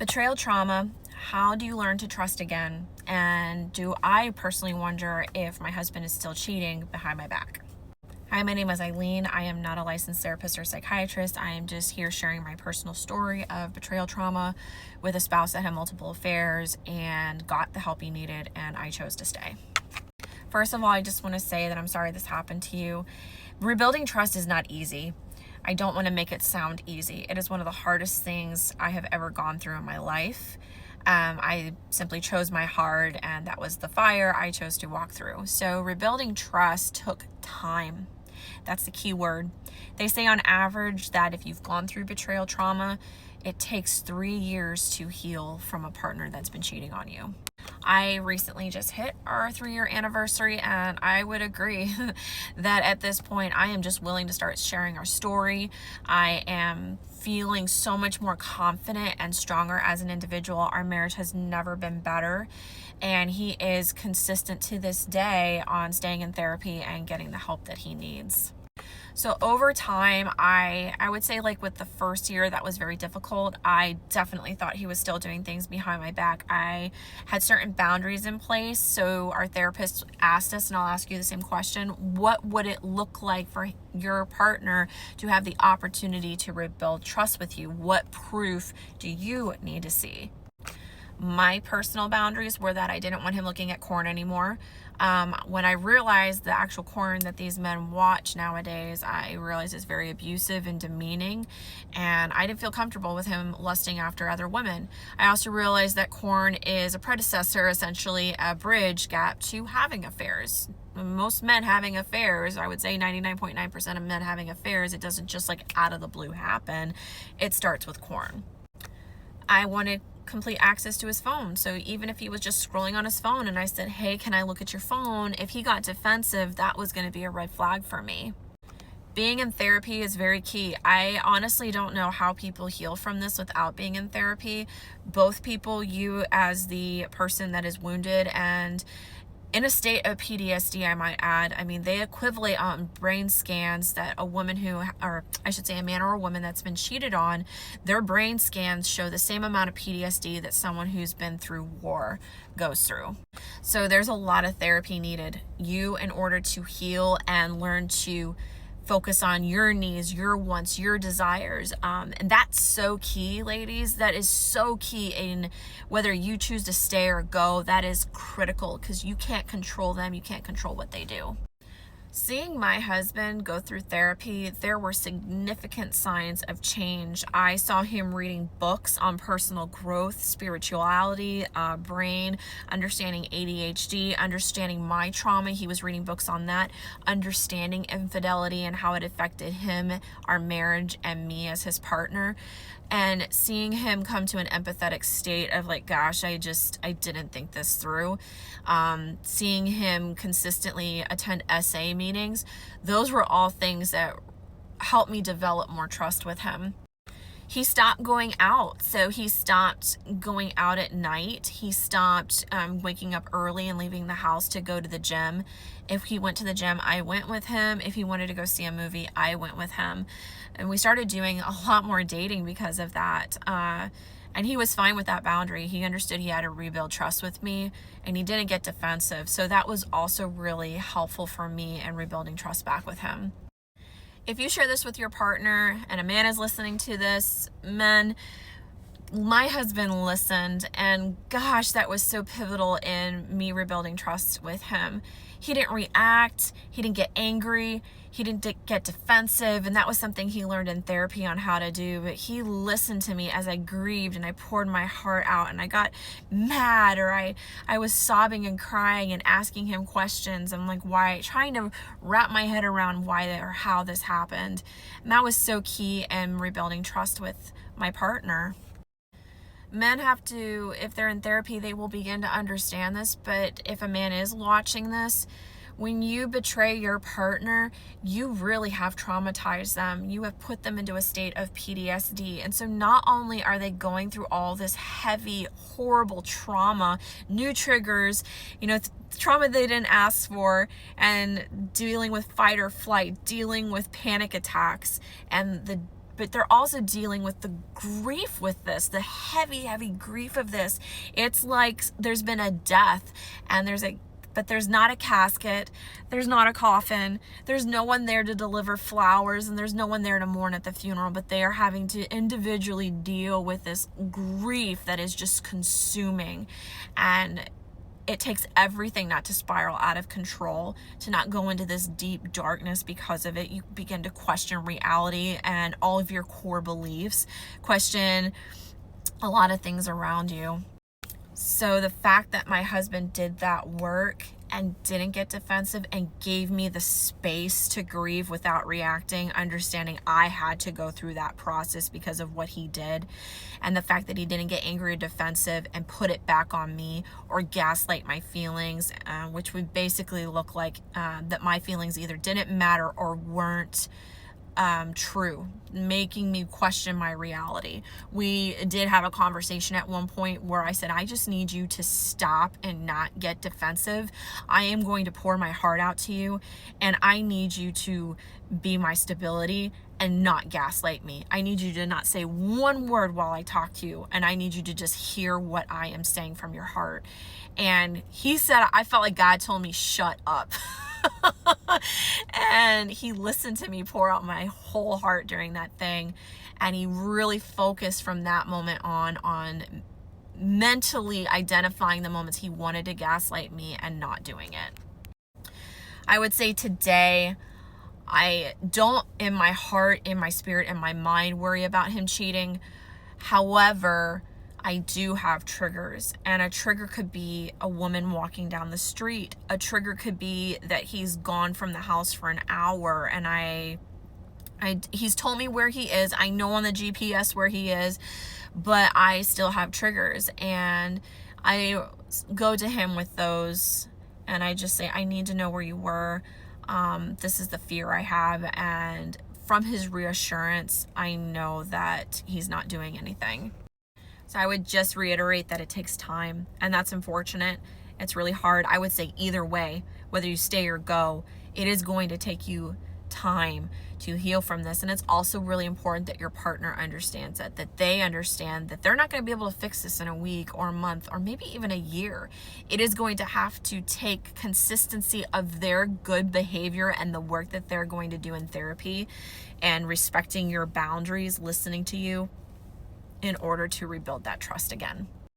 Betrayal trauma, how do you learn to trust again? And do I personally wonder if my husband is still cheating behind my back? Hi, my name is Eileen. I am not a licensed therapist or psychiatrist. I am just here sharing my personal story of betrayal trauma with a spouse that had multiple affairs and got the help he needed, and I chose to stay. First of all, I just want to say that I'm sorry this happened to you. Rebuilding trust is not easy. I don't want to make it sound easy. It is one of the hardest things I have ever gone through in my life. I simply chose my heart, and that was the fire I chose to walk through. So rebuilding trust took time. That's the key word. They say on average that if you've gone through betrayal trauma, it takes 3 years to heal from a partner that's been cheating on you. I recently just hit our 3-year anniversary, and I would agree that at this point I am just willing to start sharing our story. I am feeling so much more confident and stronger as an individual. Our marriage has never been better, and he is consistent to this day on staying in therapy and getting the help that he needs. So over time, I would say, like, with the first year, that was very difficult. I definitely thought he was still doing things behind my back. I had certain boundaries in place. So our therapist asked us, and I'll ask you the same question: what would it look like for your partner to have the opportunity to rebuild trust with you? What proof do you need to see? My personal boundaries were that I didn't want him looking at porn anymore. When I realized the actual porn that these men watch nowadays, I realized it's very abusive and demeaning, and I didn't feel comfortable with him lusting after other women. I also realized that porn is a predecessor, essentially a bridge gap to having affairs. Most men having affairs, I would say 99.9% of men having affairs, it doesn't just like out of the blue happen. It starts with porn. I wanted complete access to his phone. So even if he was just scrolling on his phone and I said, "Hey, can I look at your phone?" If he got defensive, that was going to be a red flag for me. Being in therapy is very key. I honestly don't know how people heal from this without being in therapy. Both people, you as the person that is wounded and in a state of PTSD, I might add. I mean, they equivalent on brain scans that a woman or I should say a man or a woman that's been cheated on, their brain scans show the same amount of PTSD that someone who's been through war goes through. So there's a lot of therapy needed. You, in order to heal and learn to focus on your needs, your wants, your desires. And that's so key, ladies. That is so key in whether you choose to stay or go. That is critical because you can't control them. You can't control what they do. Seeing my husband go through therapy, there were significant signs of change. I saw him reading books on personal growth, spirituality, brain, understanding ADHD, understanding my trauma. He was reading books on that, understanding infidelity and how it affected him, our marriage, and me as his partner. And seeing him come to an empathetic state of like, gosh, I didn't think this through. Seeing him consistently attend SA meetings, those were all things that helped me develop more trust with him. He stopped going out. So he stopped going out at night. He stopped waking up early and leaving the house to go to the gym. If he went to the gym, I went with him. If he wanted to go see a movie, I went with him. And we started doing a lot more dating because of that. And he was fine with that boundary. He understood he had to rebuild trust with me, and he didn't get defensive. So that was also really helpful for me in rebuilding trust back with him. If you share this with your partner and a man is listening to this, men, my husband listened, and gosh, that was so pivotal in me rebuilding trust with him. He didn't react. He didn't get angry. He didn't get defensive, and that was something he learned in therapy on how to do. But he listened to me as I grieved and I poured my heart out, and I got mad, or I was sobbing and crying and asking him questions. I'm like, why? Trying to wrap my head around why or how this happened. And that was so key in rebuilding trust with my partner. Men have to, if they're in therapy, they will begin to understand this. But if a man is watching this, when you betray your partner, you really have traumatized them. You have put them into a state of PTSD. And so not only are they going through all this heavy, horrible trauma, new triggers, trauma they didn't ask for, and dealing with fight or flight, dealing with panic attacks, and the but they're also dealing with the grief with this, the heavy, heavy grief of this. It's like there's been a death, and but there's not a casket, there's not a coffin, there's no one there to deliver flowers, and there's no one there to mourn at the funeral, but they are having to individually deal with this grief that is just consuming. And it takes everything not to spiral out of control, to not go into this deep darkness because of it. You begin to question reality and all of your core beliefs, question a lot of things around you. So the fact that my husband did that work and didn't get defensive and gave me the space to grieve without reacting, understanding I had to go through that process because of what he did, and the fact that he didn't get angry or defensive and put it back on me or gaslight my feelings, which would basically look like that my feelings either didn't matter or weren't true, making me question my reality. We did have a conversation at one point where I said, I just need you to stop and not get defensive. I am going to pour my heart out to you, and I need you to be my stability and not gaslight me. I need you to not say one word while I talk to you, and I need you to just hear what I am saying from your heart. And he said, I felt like God told me, shut up. And he listened to me pour out my whole heart during that thing, and he really focused from that moment on mentally identifying the moments he wanted to gaslight me and not doing it. I would say today, I don't, in my heart, in my spirit, in my mind, worry about him cheating. However, I do have triggers, and a trigger could be a woman walking down the street. A trigger could be that he's gone from the house for an hour, and he's told me where he is. I know on the GPS where he is, but I still have triggers, and I go to him with those, and I just say, I need to know where you were. This is the fear I have, and from his reassurance, I know that he's not doing anything. So I would just reiterate that it takes time, and that's unfortunate. It's really hard. I would say either way, whether you stay or go, it is going to take you time to heal from this. And it's also really important that your partner understands that they understand that they're not going to be able to fix this in a week or a month or maybe even a year. It is going to have to take consistency of their good behavior and the work that they're going to do in therapy and respecting your boundaries, listening to you, in order to rebuild that trust again.